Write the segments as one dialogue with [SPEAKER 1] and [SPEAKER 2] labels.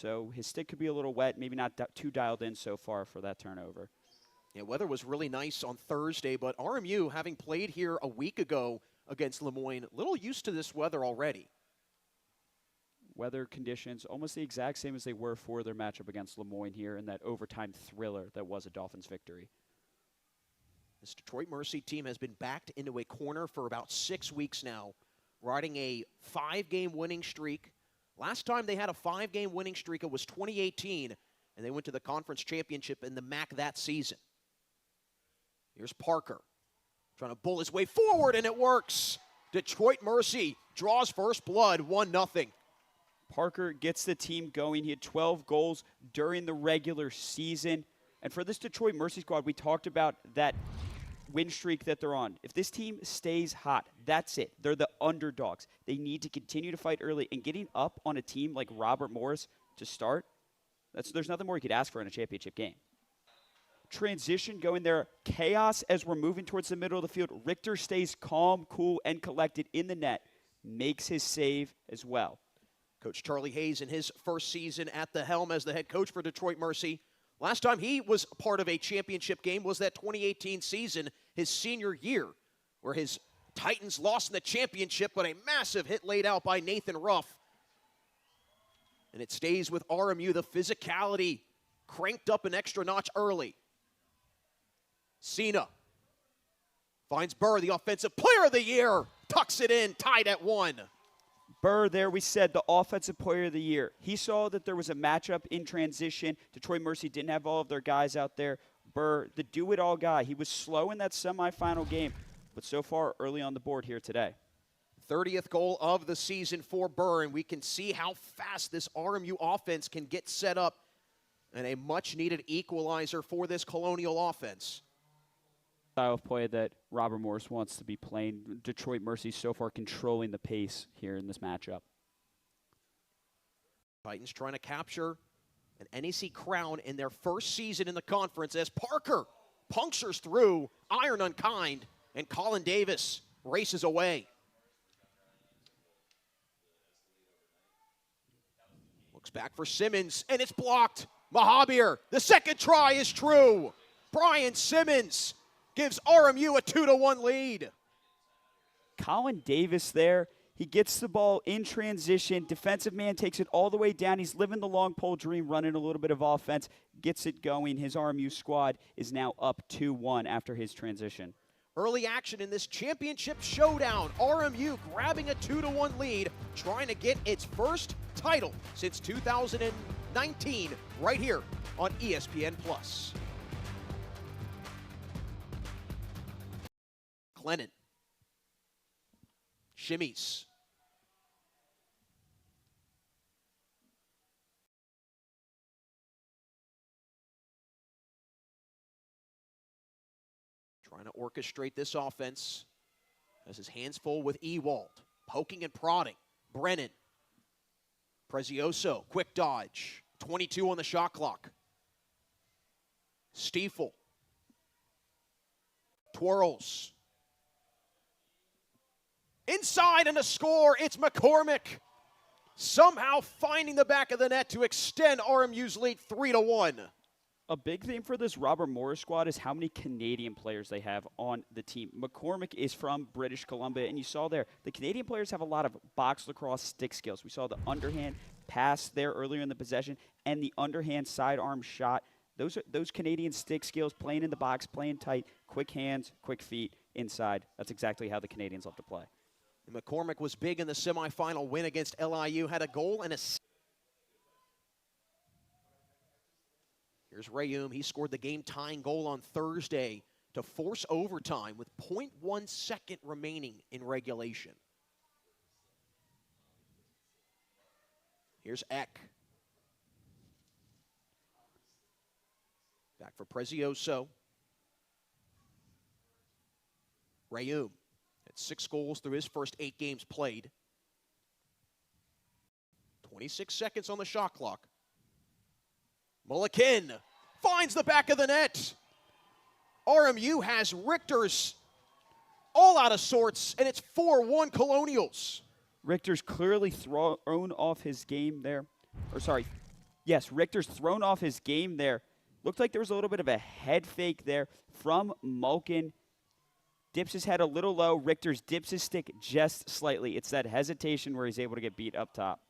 [SPEAKER 1] So his stick could be a little wet, maybe not too dialed in so far for that turnover.
[SPEAKER 2] Yeah, weather was really nice on Thursday, but RMU, having played here a week ago against Lemoyne, a little used to this weather already.
[SPEAKER 1] Weather conditions almost the exact same as they were for their matchup against Lemoyne here in that overtime thriller that was a Dolphins victory.
[SPEAKER 2] This Detroit Mercy team has been backed into a corner for about 6 weeks now, riding a 5-game winning streak. Last time they had a 5-game winning streak, it was 2018, and they went to the conference championship in the MAC that season. Here's Parker trying to bull his way forward, and it works. Detroit Mercy draws first blood, 1-0.
[SPEAKER 1] Parker gets the team going. He had 12 goals during the regular season. And for this Detroit Mercy squad, we talked about that win streak that they're on. If this team stays hot, that's it. They're the underdogs. They need to continue to fight early. And getting up on a team like Robert Morris to start, there's nothing more you could ask for in a championship game. Transition going there. Chaos as we're moving towards the middle of the field. Richter stays calm, cool, and collected in the net. Makes his save as well.
[SPEAKER 2] Coach Charlie Hayes in his first season at the helm as the head coach for Detroit Mercy. Last time he was part of a championship game was that 2018 season, his senior year, where his Titans lost in the championship, but a massive hit laid out by Nathan Ruff. And it stays with RMU, the physicality cranked up an extra notch early. Cena finds Burr, the offensive player of the year, tucks it in, tied at 1.
[SPEAKER 1] Burr there, we said, the offensive player of the year. He saw that there was a matchup in transition. Detroit Mercy didn't have all of their guys out there. Burr, the do-it-all guy. He was slow in that semifinal game, but so far early on the board here today.
[SPEAKER 2] 30th goal of the season for Burr, and we can see how fast this RMU offense can get set up, and a much-needed equalizer for this Colonial offense.
[SPEAKER 1] Style of play that Robert Morris wants to be playing. Detroit Mercy so far controlling the pace here in this matchup.
[SPEAKER 2] Titans trying to capture an NEC crown in their first season in the conference as Parker punctures through, iron unkind, and Colin Davis races away. Looks back for Simmons, and it's blocked. Mahabir, the second try is true. Brian Simmons gives RMU a 2-1 lead.
[SPEAKER 1] Colin Davis there. He gets the ball in transition. Defensive man takes it all the way down. He's living the long pole dream, running a little bit of offense, gets it going. His RMU squad is now up 2-1 after his transition.
[SPEAKER 2] Early action in this championship showdown. RMU grabbing a 2-1 lead, trying to get its first title since 2019 right here on ESPN+. Glennon shimmies. Trying to orchestrate this offense. Has his hands full with Ewald. Poking and prodding. Brennan. Prezioso, quick dodge. 22 on the shot clock. Stiefel. Twirls. Inside and a score, it's McCormick. Somehow finding the back of the net to extend RMU's lead 3-1.
[SPEAKER 1] A big thing for this Robert Morris squad is how many Canadian players they have on the team. McCormick is from British Columbia, and you saw there, the Canadian players have a lot of box lacrosse stick skills. We saw the underhand pass there earlier in the possession and the underhand sidearm shot. Those Canadian stick skills, playing in the box, playing tight, quick hands, quick feet, inside. That's exactly how the Canadians love to play.
[SPEAKER 2] And McCormick was big in the semifinal win against LIU, had a goal and a... Here's Rayum. He scored the game-tying goal on Thursday to force overtime with 0.1 second remaining in regulation. Here's Eck. Back for Prezioso. Rayum had 6 goals through his first 8 games played. 26 seconds on the shot clock. Mulliken finds the back of the net. RMU has Richter's all out of sorts, and it's 4-1 Colonials.
[SPEAKER 1] Richter's clearly thrown off his game there. Or sorry, Yes, Richter's thrown off his game there. Looked like there was a little bit of a head fake there from Malkin. Dips his head a little low. Richter's dips his stick just slightly. It's that hesitation where he's able to get beat up top.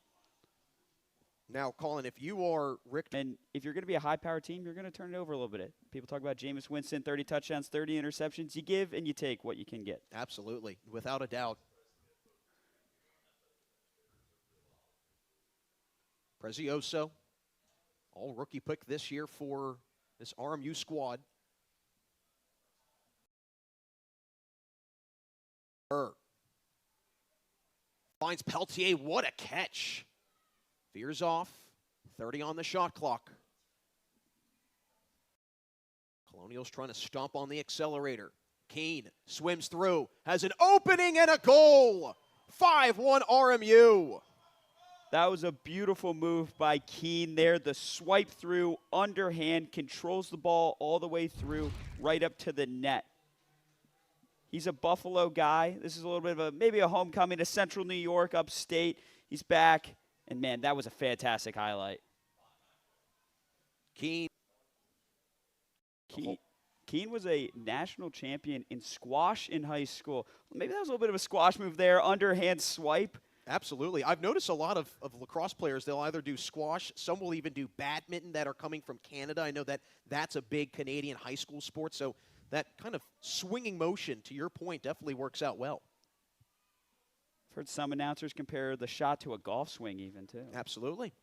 [SPEAKER 2] Now, Colin, if you are Richter.
[SPEAKER 1] And if you're going to be a high-power team, you're going to turn it over a little bit. People talk about Jameis Winston, 30 touchdowns, 30 interceptions. You give and you take what you can get.
[SPEAKER 2] Absolutely, without a doubt. Prezioso, all rookie pick this year for this RMU squad. Finds Peltier, what a catch. Veers off, 30 on the shot clock. Colonials trying to stomp on the accelerator. Keene swims through, has an opening and a goal. 5-1 RMU.
[SPEAKER 1] That was a beautiful move by Keene there. The swipe through, underhand, controls the ball all the way through, right up to the net. He's a Buffalo guy. This is a little bit of maybe a homecoming to Central New York, upstate. He's back, and man, that was a fantastic highlight.
[SPEAKER 2] Keene
[SPEAKER 1] was a national champion in squash in high school. Maybe that was a little bit of a squash move there, underhand swipe.
[SPEAKER 2] Absolutely. I've noticed a lot of lacrosse players, they'll either do squash, some will even do badminton that are coming from Canada. I know that that's a big Canadian high school sport, so that kind of swinging motion, to your point, definitely works out well.
[SPEAKER 1] I've heard some announcers compare the shot to a golf swing even, too.
[SPEAKER 2] Absolutely.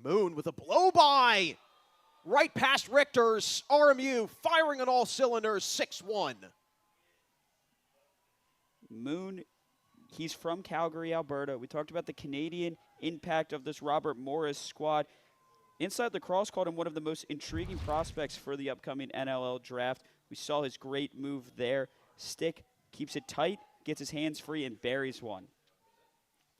[SPEAKER 2] Moon with a blow-by. Right past Richter's. RMU firing on all cylinders, 6-1.
[SPEAKER 1] Moon, he's from Calgary, Alberta. We talked about the Canadian impact of this Robert Morris squad. Inside Lacrosse called him one of the most intriguing prospects for the upcoming NLL draft. We saw his great move there. Stick, keeps it tight, gets his hands free, and buries one.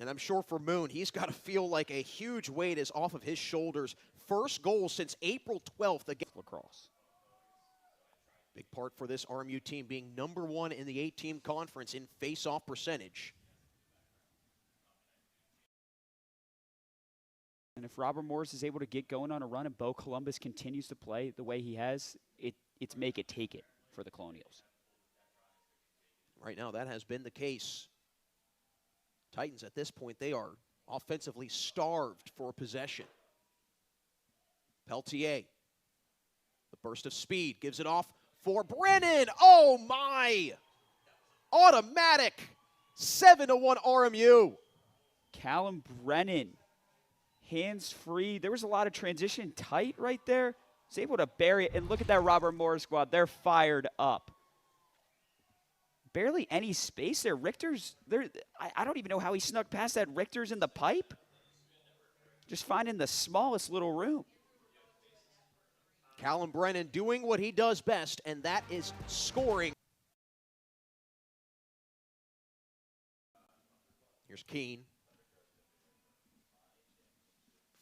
[SPEAKER 2] And I'm sure for Moon, he's got to feel like a huge weight is off of his shoulders. First goal since April 12th against
[SPEAKER 1] Lacrosse.
[SPEAKER 2] Big part for this RMU team being #1 in the 8-team conference in face-off percentage.
[SPEAKER 1] And if Robert Morris is able to get going on a run and Bo Columbus continues to play the way he has, it's make it, take it for the Colonials.
[SPEAKER 2] Right now, that has been the case. Titans, at this point, they are offensively starved for possession. Peltier, the burst of speed, gives it off for Brennan. Oh, my! Automatic, 7-1 RMU.
[SPEAKER 1] Callum Brennan, hands free. There was a lot of transition tight right there. He's able to bury it. And look at that Robert Morris squad. They're fired up. Barely any space there. Richter's there. I don't even know how he snuck past that. Richter's in the pipe. Just finding the smallest little room.
[SPEAKER 2] Callum Brennan doing what he does best, and that is scoring. Here's Keene.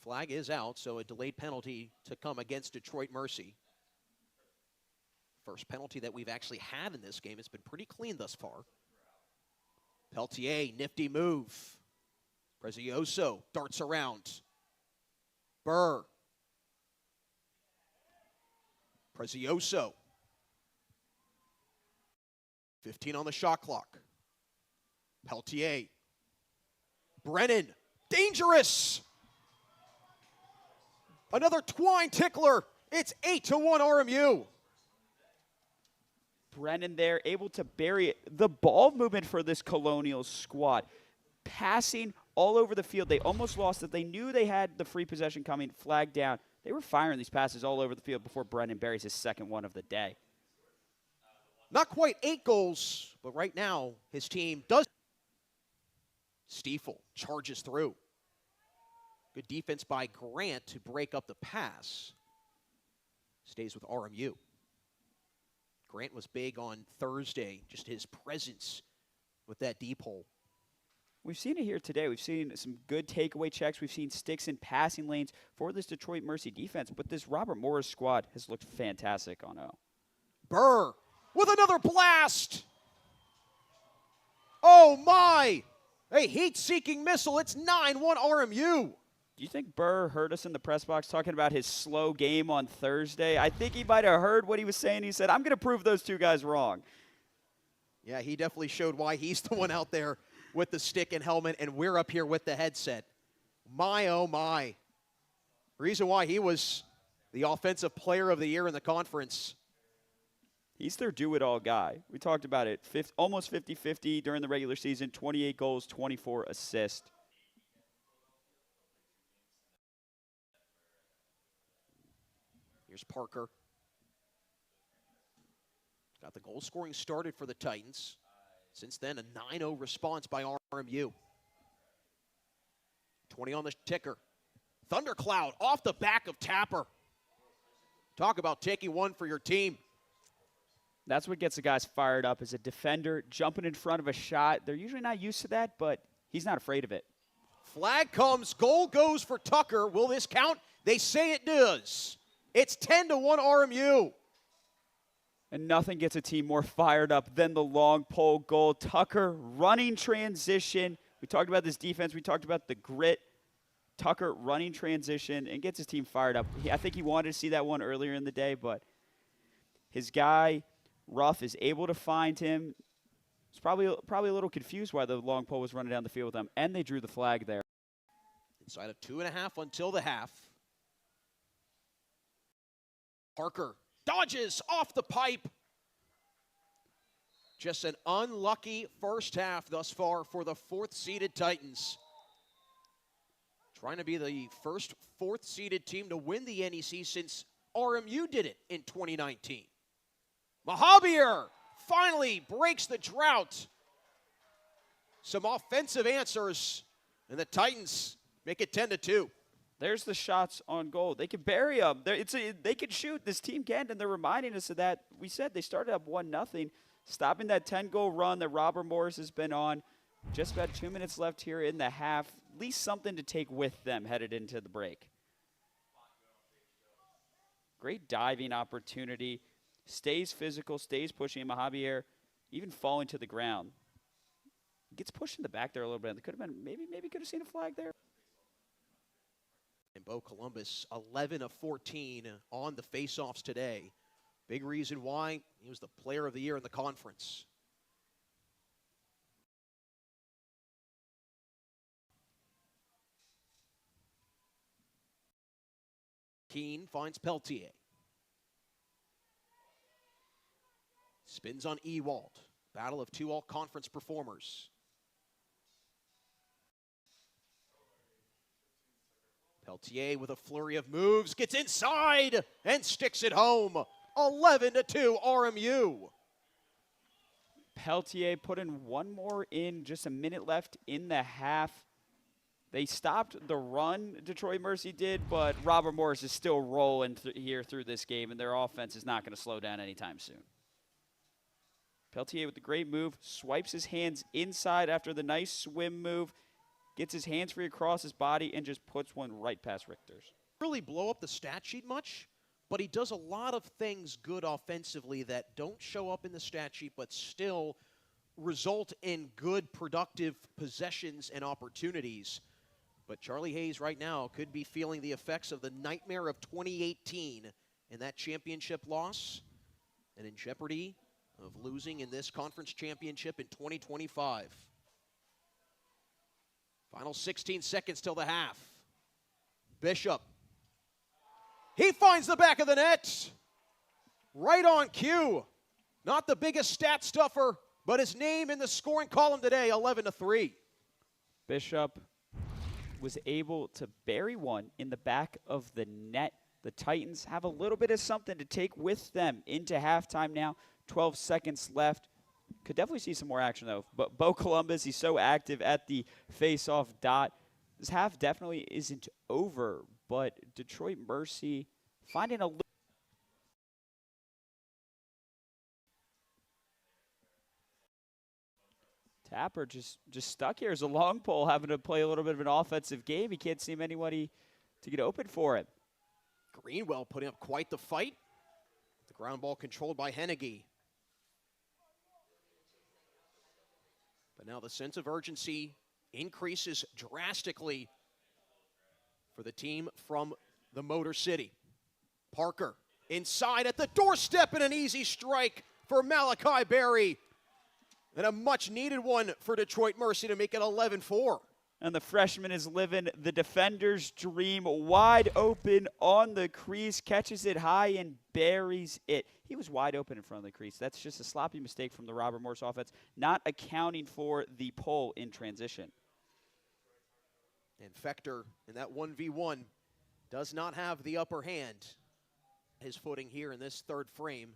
[SPEAKER 2] Flag is out, so a delayed penalty to come against Detroit Mercy. First penalty that we've actually had in this game. It's been pretty clean thus far. Peltier, nifty move. Prezioso darts around. Burr. Prezioso. 15 on the shot clock. Peltier. Brennan, dangerous. Another twine tickler. It's 8-1 RMU.
[SPEAKER 1] Brennan there, able to bury it. The ball movement for this Colonials squad. Passing all over the field. They almost lost it. They knew they had the free possession coming, flag down. They were firing these passes all over the field before Brennan buries his second one of the day.
[SPEAKER 2] Not quite 8 goals, but right now his team does. Stiefel charges through. Good defense by Grant to break up the pass. Stays with RMU. Grant was big on Thursday, just his presence with that deep hole.
[SPEAKER 1] We've seen it here today. We've seen some good takeaway checks. We've seen sticks in passing lanes for this Detroit Mercy defense, but this Robert Morris squad has looked fantastic on O.
[SPEAKER 2] Burr with another blast. Oh, my. A heat-seeking missile. It's 9-1 RMU.
[SPEAKER 1] Do you think Burr heard us in the press box talking about his slow game on Thursday? I think he might have heard what he was saying. He said, I'm going to prove those two guys wrong.
[SPEAKER 2] Yeah, he definitely showed why he's the one out there with the stick and helmet, and we're up here with the headset. My, oh, my. Reason why he was the Offensive Player of the Year in the conference.
[SPEAKER 1] He's their do-it-all guy. We talked about it. Almost 50-50 during the regular season, 28 goals, 24 assists.
[SPEAKER 2] Here's Parker. Got the goal scoring started for the Titans. Since then, a 9-0 response by RMU. 20 on the ticker. Thundercloud off the back of Tapper. Talk about taking one for your team.
[SPEAKER 1] That's what gets the guys fired up, is a defender jumping in front of a shot. They're usually not used to that, but he's not afraid of it.
[SPEAKER 2] Flag comes, goal goes for Tucker. Will this count? They say it does. It's 10-1 RMU.
[SPEAKER 1] And nothing gets a team more fired up than the long pole goal. Tucker running transition. We talked about this defense. We talked about the grit. Tucker running transition and gets his team fired up. I think he wanted to see that one earlier in the day, but his guy, Ruff, is able to find him. He's probably a little confused why the long pole was running down the field with them, and they drew the flag there.
[SPEAKER 2] Inside of 2.5 until the half. Parker dodges off the pipe. Just an unlucky first half thus far for the fourth-seeded Titans. Trying to be the first fourth-seeded team to win the NEC since RMU did it in 2019. Mahabier finally breaks the drought. Some offensive answers, and the Titans make it 10-2.
[SPEAKER 1] There's the shots on goal. They can bury them. They can shoot. This team can, and they're reminding us of that. We said they started up 1-0, stopping that 10-goal run that Robert Morris has been on. Just about 2 minutes left here in the half. At least something to take with them headed into the break. Great diving opportunity. Stays physical, stays pushing. Mahabier even falling to the ground. Gets pushed in the back there a little bit. It could have been, maybe could have seen a flag there.
[SPEAKER 2] And Bo Columbus, 11 of 14 on the faceoffs today. Big reason why he was the player of the year in the conference. Keene finds Peltier. Spins on Ewald. Battle of two all-conference performers. Peltier with a flurry of moves, gets inside and sticks it home. 11-2 RMU.
[SPEAKER 1] Peltier putting one more in, just a minute left in the half. They stopped the run, Detroit Mercy did, but Robert Morris is still rolling here through this game, and their offense is not going to slow down anytime soon. Peltier with the great move, swipes his hands inside after the nice swim move, gets his hands free across his body, and just puts one right past Richter's.
[SPEAKER 2] Really blow up the stat sheet much, but he does a lot of things good offensively that don't show up in the stat sheet, but still result in good, productive possessions and opportunities. But Charlie Hayes right now could be feeling the effects of the nightmare of 2018 and that championship loss, and in jeopardy of losing in this conference championship in 2025. Final 16 seconds till the half. Bishop. He finds the back of the net. Right on cue. Not the biggest stat stuffer, but his name in the scoring column today, 11-3.
[SPEAKER 1] Bishop was able to bury one in the back of the net. The Titans have a little bit of something to take with them into halftime now. 12 seconds left. Could definitely see some more action, though. But Bo Columbus, he's so active at the face-off dot. This half definitely isn't over, but Detroit Mercy finding a little. Tapper just stuck here as a long pole, having to play a little bit of an offensive game. He can't seem anybody to get open for him.
[SPEAKER 2] Greenwell putting up quite the fight. The ground ball controlled by Hennigy. But now the sense of urgency increases drastically for the team from the Motor City. Parker inside at the doorstep and an easy strike for Malachi Berry. And a much-needed one for Detroit Mercy to make it 11-4.
[SPEAKER 1] And the freshman is living the defender's dream, wide open on the crease, catches it high and buries it. He was wide open in front of the crease. That's just a sloppy mistake from the Robert Morris offense, not accounting for the pull in transition.
[SPEAKER 2] And Fector in that 1v1 does not have the upper hand. His footing here in this third frame.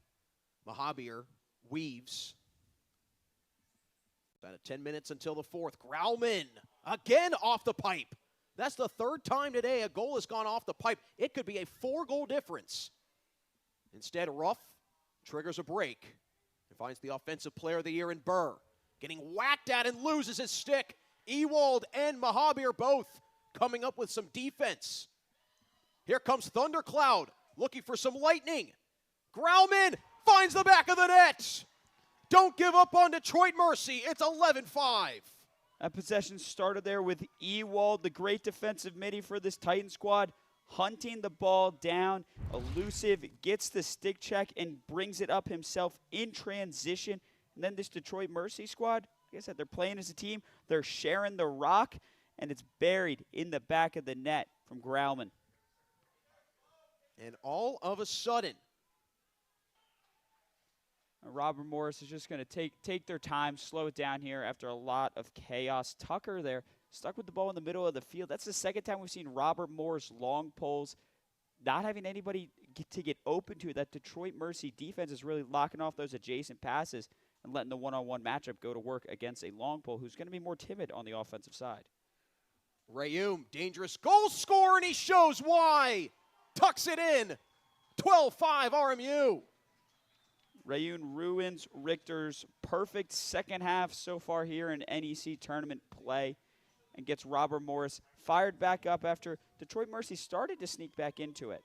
[SPEAKER 2] Mahabir weaves. About 10 minutes until the fourth. Grauman again off the pipe. That's the third time today a goal has gone off the pipe. It could be a 4-goal difference. Instead, Ruff triggers a break and finds the offensive player of the year in Burr. Getting whacked at and loses his stick. Ewald and Mahabir both coming up with some defense. Here comes Thundercloud looking for some lightning. Grauman finds the back of the net. Don't give up on Detroit Mercy. It's 11-5.
[SPEAKER 1] That possession started there with Ewald, the great defensive midi for this Titan squad, hunting the ball down, elusive, gets the stick check and brings it up himself in transition. And then this Detroit Mercy squad, like I said, they're playing as a team. They're sharing the rock, and it's buried in the back of the net from Grauman.
[SPEAKER 2] And all of a sudden,
[SPEAKER 1] Robert Morris is just going to take their time, slow it down here after a lot of chaos. Tucker there, stuck with the ball in the middle of the field. That's the second time we've seen Robert Morris long pulls, not having anybody to get open to it. That Detroit Mercy defense is really locking off those adjacent passes and letting the one-on-one matchup go to work against a long pull who's going to be more timid on the offensive side.
[SPEAKER 2] Rayum, dangerous goal scorer, and he shows why. Tucks it in. 12-5 RMU.
[SPEAKER 1] Rayun ruins Richter's perfect second half so far here in NEC tournament play and gets Robert Morris fired back up after Detroit Mercy started to sneak back into it.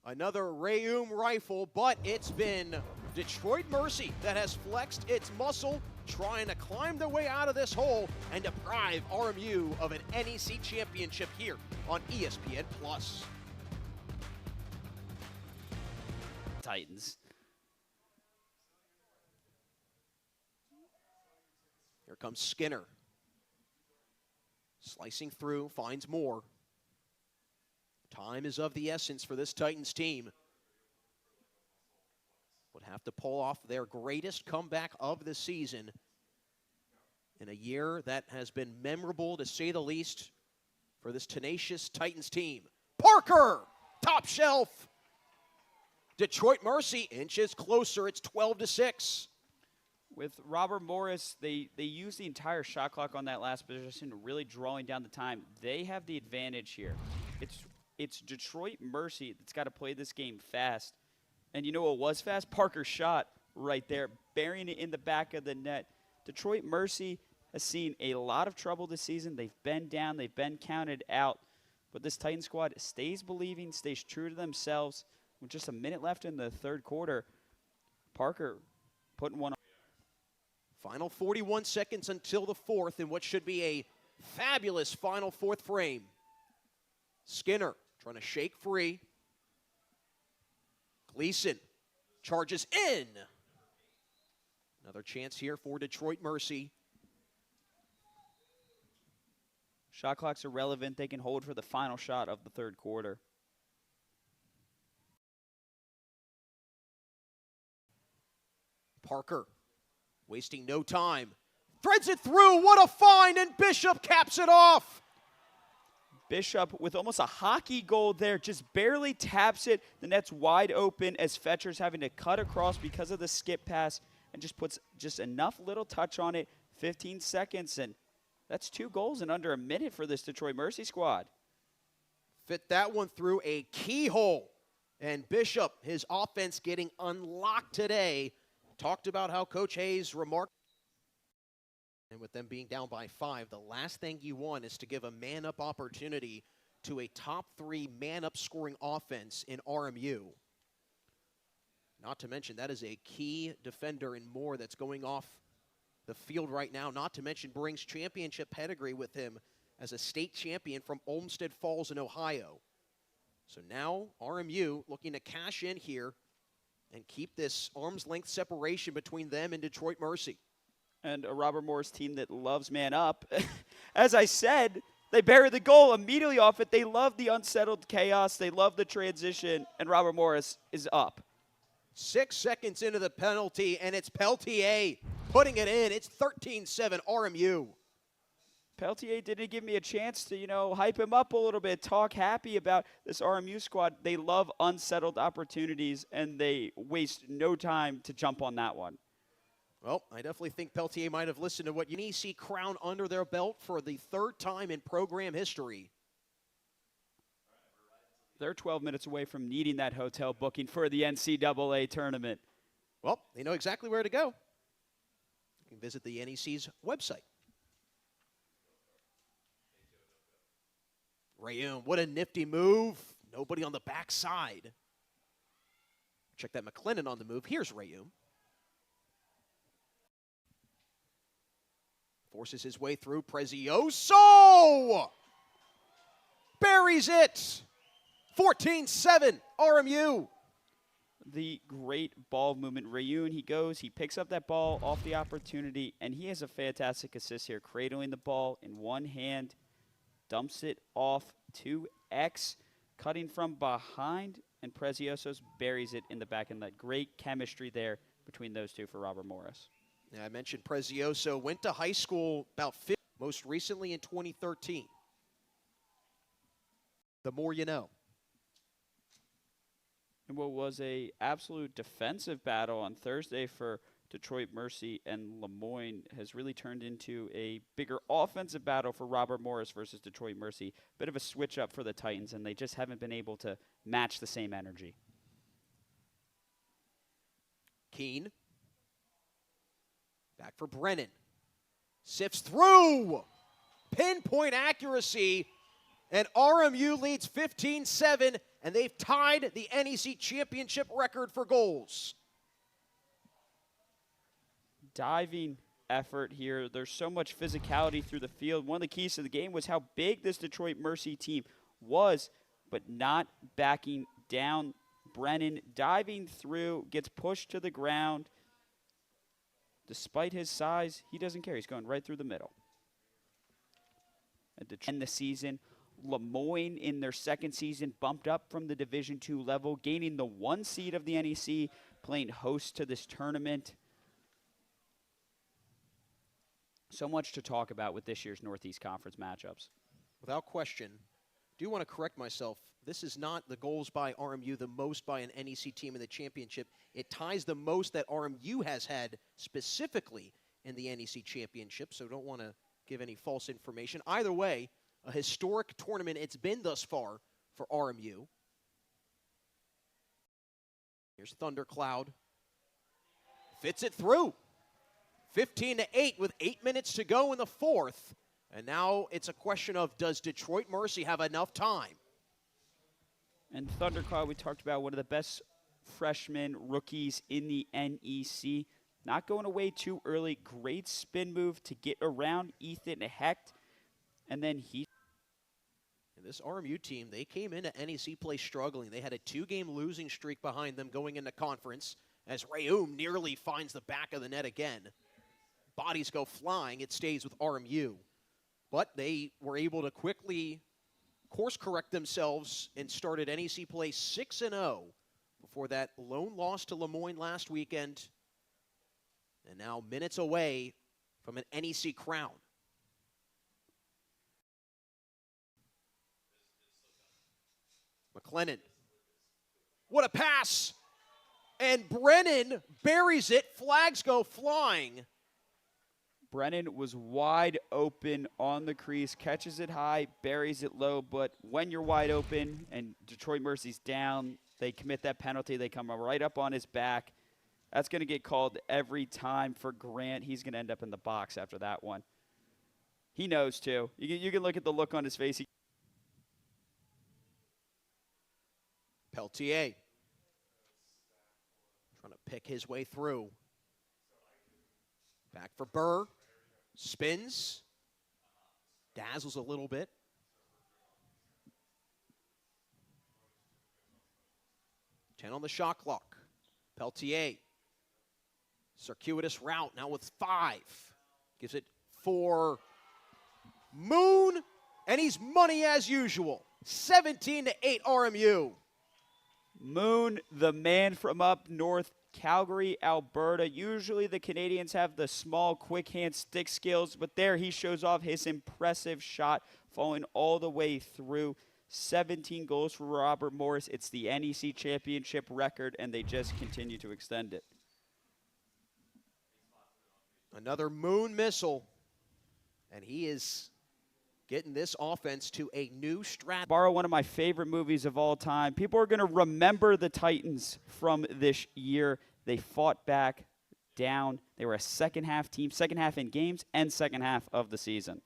[SPEAKER 2] Another Rayum rifle, but it's been Detroit Mercy that has flexed its muscle, trying to climb their way out of this hole and deprive RMU of an NEC championship here on ESPN+.
[SPEAKER 1] Titans.
[SPEAKER 2] Here comes Skinner. Slicing through, finds more. Time is of the essence for this Titans team. Would have to pull off their greatest comeback of the season in a year that has been memorable, to say the least, for this tenacious Titans team. Parker, top shelf. Detroit Mercy inches closer. It's 12-6.
[SPEAKER 1] With Robert Morris, they use the entire shot clock on that last possession, really drawing down the time. They have the advantage here. It's Detroit Mercy that's got to play this game fast. And you know what was fast? Parker's shot right there, burying it in the back of the net. Detroit Mercy has seen a lot of trouble this season. They've been down. They've been counted out. But this Titan squad stays believing, stays true to themselves. With just a minute left in the third quarter, Parker putting one on.
[SPEAKER 2] Final 41 seconds until the fourth in what should be a fabulous final fourth frame. Skinner trying to shake free. Gleason charges in. Another chance here for Detroit Mercy.
[SPEAKER 1] Shot clocks are relevant. They can hold for the final shot of the third quarter.
[SPEAKER 2] Parker wasting no time. Threads it through. What a find, and Bishop caps it off.
[SPEAKER 1] Bishop with almost a hockey goal there, just barely taps it. The net's wide open as Fetcher's having to cut across because of the skip pass and just puts just enough little touch on it. 15 seconds, and that's 2 goals in under a minute for this Detroit Mercy squad.
[SPEAKER 2] Fit that one through a keyhole. And Bishop, his offense getting unlocked today. Talked about how Coach Hayes remarked. And with them being down by 5, the last thing you want is to give a man-up opportunity to a top 3 man-up scoring offense in RMU. Not to mention, that is a key defender and more that's going off the field right now. Not to mention brings championship pedigree with him as a state champion from Olmsted Falls in Ohio. So now RMU looking to cash in here and keep this arm's length separation between them and Detroit Mercy.
[SPEAKER 1] And a Robert Morris team that loves man up. As I said, they bury the goal immediately off it. They love the unsettled chaos. They love the transition, and Robert Morris is up.
[SPEAKER 2] 6 seconds into the penalty, and it's Peltier putting it in. It's 13-7 RMU.
[SPEAKER 1] Peltier didn't give me a chance to, hype him up a little bit, talk happy about this RMU squad. They love unsettled opportunities, and they waste no time to jump on that one.
[SPEAKER 2] Well, I definitely think Peltier might have listened to what NEC crown under their belt for the 3rd time in program history.
[SPEAKER 1] They're 12 minutes away from needing that hotel booking for the NCAA tournament.
[SPEAKER 2] Well, they know exactly where to go. You can visit the NEC's website. Rayum, what a nifty move. Nobody on the backside. Check that McLennan on the move. Here's Rayum. Forces his way through. Prezioso buries it. 14-7 RMU.
[SPEAKER 1] The great ball movement. Rayun, he goes, he picks up that ball off the opportunity, and he has a fantastic assist here, cradling the ball in one hand, dumps it off to X, cutting from behind, and Prezioso buries it in the back end. That great chemistry there between those two for Robert Morris.
[SPEAKER 2] Yeah, I mentioned Prezioso went to high school about 50, most recently in 2013. The more you know.
[SPEAKER 1] And what was a absolute defensive battle on Thursday for Detroit Mercy and Lemoyne has really turned into a bigger offensive battle for Robert Morris versus Detroit Mercy. Bit of a switch up for the Titans, and they just haven't been able to match the same energy.
[SPEAKER 2] Keene. Back for Brennan. Sifts through. Pinpoint accuracy. And RMU leads 15-7, and they've tied the NEC championship record for goals.
[SPEAKER 1] Diving effort here. There's so much physicality through the field. One of the keys to the game was how big this Detroit Mercy team was, but not backing down. Brennan diving through, gets pushed to the ground. Despite his size, he doesn't care. He's going right through the middle. And to end the season, Lemoyne in their second season bumped up from the Division II level, gaining the 1 seed of the NEC, playing host to this tournament. So much to talk about with this year's Northeast Conference matchups.
[SPEAKER 2] Without question. Do want to correct myself. This is not the goals by RMU, the most by an NEC team in the championship. It ties the most that RMU has had specifically in the NEC championship, so don't want to give any false information. Either way, a historic tournament it's been thus far for RMU. Here's Thundercloud. Fits it through. 15-8 with 8 minutes to go in the 4th. And now it's a question of, does Detroit Mercy have enough time?
[SPEAKER 1] And Thundercloud, we talked about one of the best freshman rookies in the NEC. Not going away too early. Great spin move to get around Ethan Hecht. And then he...
[SPEAKER 2] And this RMU team, they came into NEC play struggling. They had a 2-game losing streak behind them going into conference as Rayum nearly finds the back of the net again. Bodies go flying. It stays with RMU. But they were able to quickly course correct themselves and started NEC play 6-0 before that lone loss to Lemoyne last weekend. And now minutes away from an NEC crown. McLennan. What a pass! And Brennan buries it. Flags go flying.
[SPEAKER 1] Brennan was wide open on the crease, catches it high, buries it low, but when you're wide open and Detroit Mercy's down, they commit that penalty. They come right up on his back. That's going to get called every time for Grant. He's going to end up in the box after that one. He knows, too. You can look at the look on his face.
[SPEAKER 2] Peltier trying to pick his way through. Back for Burr. Spins. dazzles a little bit. Ten on the shot clock. Peltier. Circuitous route, now with 5. Gives it for Moon, and he's money as usual. 17-8 RMU.
[SPEAKER 1] Moon, the man from up north, Calgary, Alberta. Usually the Canadians have the small, quick hand stick skills, but there he shows off his impressive shot, falling all the way through. 17 goals for Robert Morris. It's the NEC championship record, and they just continue to extend it.
[SPEAKER 2] Another Moon missile, and he is getting this offense to a new strat.
[SPEAKER 1] Borrow one of my favorite movies of all time. People are going to remember the Titans from this year. They fought back down. They were a second-half team, second half in games and second half of the season.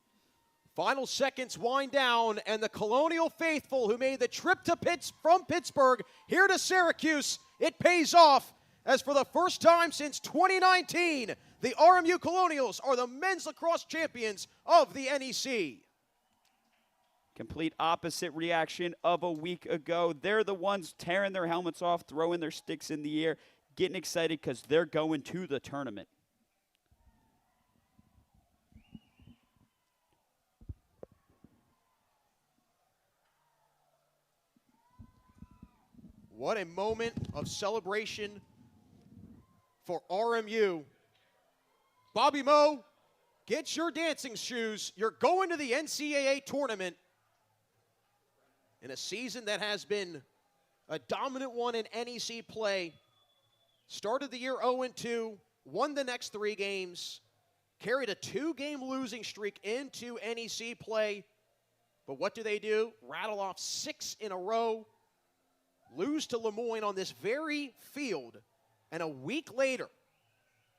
[SPEAKER 2] Final seconds wind down, and the Colonial faithful who made the trip to from Pittsburgh here to Syracuse, it pays off, as for the first time since 2019, the RMU Colonials are the men's lacrosse champions of the NEC.
[SPEAKER 1] Complete opposite reaction of a week ago. They're the ones tearing their helmets off, throwing their sticks in the air, getting excited because they're going to the tournament.
[SPEAKER 2] What a moment of celebration for RMU. Bobby Moe, get your dancing shoes. You're going to the NCAA tournament in a season that has been a dominant one in NEC play. Started the year 0-2, won the next 3 games, carried a 2-game losing streak into NEC play. But what do? Rattle off 6 in a row, lose to Lemoyne on this very field, and a week later,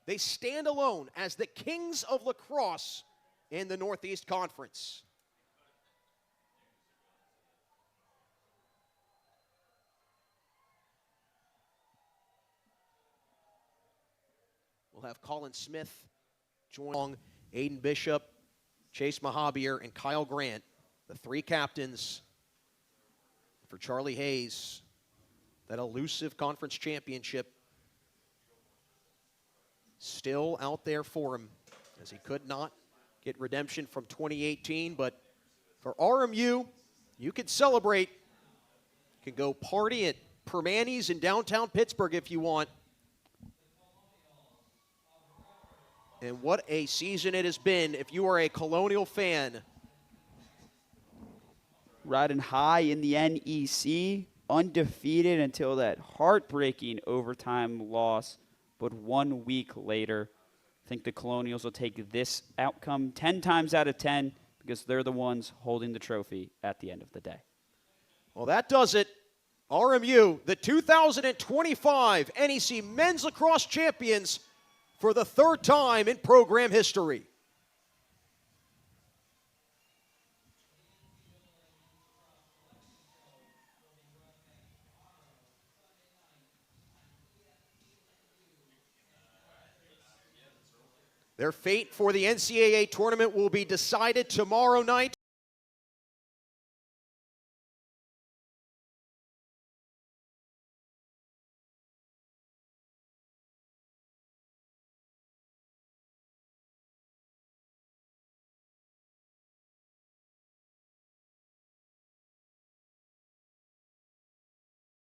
[SPEAKER 2] they stand alone as the kings of lacrosse in the Northeast Conference. We'll have Colin Smith join along, Aiden Bishop, Chase Mahabier, and Kyle Grant, the 3 captains for Charlie Hayes. That elusive conference championship still out there for him, as he could not get redemption from 2018. But for RMU, you can celebrate. You can go party at Permanis in downtown Pittsburgh if you want. And what a season it has been if you are a Colonial fan.
[SPEAKER 1] Riding high in the NEC, undefeated until that heartbreaking overtime loss. But 1 week later, I think the Colonials will take this outcome 10 times out of 10 because they're the ones holding the trophy at the end of the day.
[SPEAKER 2] Well, that does it. RMU, the 2025 NEC Men's Lacrosse Champions for the 3rd time in program history. Their fate for the NCAA tournament will be decided tomorrow night.